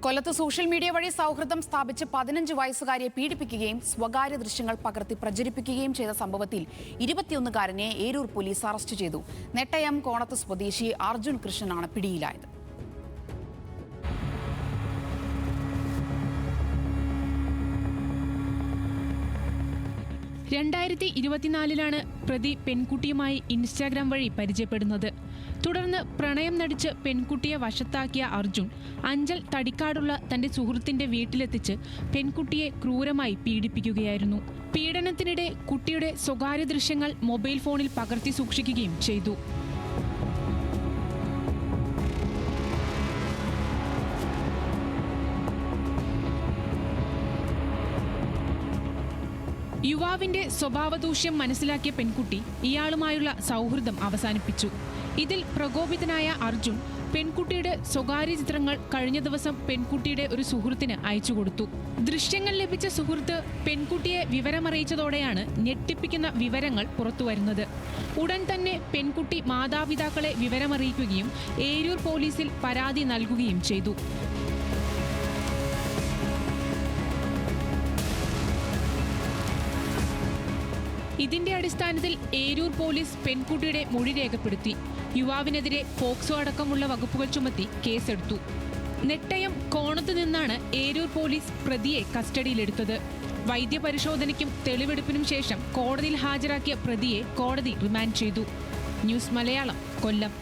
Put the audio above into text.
കൊല്ലത്ത് social media വഴി സൗഹൃദം സ്ഥാപിച്ച് 15 വയസ്സുകാരിയെ പീഡിപ്പിക്കുകയും സ്വകാര്യ ദൃശ്യങ്ങൾ പകർത്തി പ്രചരിപ്പിക്കുകയും ചെയ്ത സംഭവത്തിൽ 21കാരനെ ഏരൂർ പോലീസ് അറസ്റ്റ് ചെയ്തു. നെട്ടയം കോണത്ത് സ്വദേശി അർജുൻ കൃഷ്ണനാണ് പിടിയിലായത്. പ്രതി പെൺകുട്ടിയുമായി ഇൻസ്റ്റാഗ്രാം വഴി പരിചയപ്പെടുന്നത്. തുടർന്ന് പ്രണയം നടിച്ച് പെൺകുട്ടിയെ വശത്താക്കിയ അർജുൻ അഞ്ചൽ തടിക്കാടുള്ള തന്റെ സുഹൃത്തിന്റെ വീട്ടിലെത്തിച്ച് പെൺകുട്ടിയെ ക്രൂരമായി പീഡിപ്പിക്കുകയായിരുന്നു. പീഡനത്തിനിടെ കുട്ടിയുടെ സ്വകാര്യ ദൃശ്യങ്ങൾ മൊബൈൽ ഫോണിൽ പകർത്തി സൂക്ഷിക്കുകയും ചെയ്തു. യുവാവിന്റെ സ്വഭാവദൂഷ്യം മനസ്സിലാക്കിയ പെൺകുട്ടി ഇയാളുമായുള്ള സൗഹൃദം അവസാനിപ്പിച്ചു. ഇതിൽ പ്രകോപിതനായ അർജുൻ പെൺകുട്ടിയുടെ സ്വകാര്യ ചിത്രങ്ങൾ കഴിഞ്ഞ ദിവസം പെൺകുട്ടിയുടെ ഒരു സുഹൃത്തിന് അയച്ചുകൊടുത്തു. ദൃശ്യങ്ങൾ ലഭിച്ച സുഹൃത്ത് പെൺകുട്ടിയെ വിവരമറിയിച്ചതോടെയാണ് ഞെട്ടിപ്പിക്കുന്ന വിവരങ്ങൾ പുറത്തുവരുന്നത്. ഉടൻ തന്നെ പെൺകുട്ടി മാതാപിതാക്കളെ വിവരമറിയിക്കുകയും ഏരൂർ പോലീസിൽ പരാതി നൽകുകയും ചെയ്തു. ഇതിന്റെ അടിസ്ഥാനത്തിൽ ഏരൂർ പോലീസ് പെൺകുട്ടിയുടെ മൊഴി രേഖപ്പെടുത്തി. യുവാവിനെതിരെ പോക്സോ അടക്കമുള്ള വകുപ്പുകൾ ചുമത്തി കേസെടുത്തു. നെട്ടയം കോണത്ത് നിന്നാണ് ഏരൂർ പോലീസ് പ്രതിയെ കസ്റ്റഡിയിലെടുത്തത്. വൈദ്യപരിശോധനയ്ക്കും തെളിവെടുപ്പിനും ശേഷം കോടതിയിൽ ഹാജരാക്കിയ പ്രതിയെ കോടതി റിമാൻഡ് ചെയ്തു. ന്യൂസ് മലയാളം, കൊല്ലം.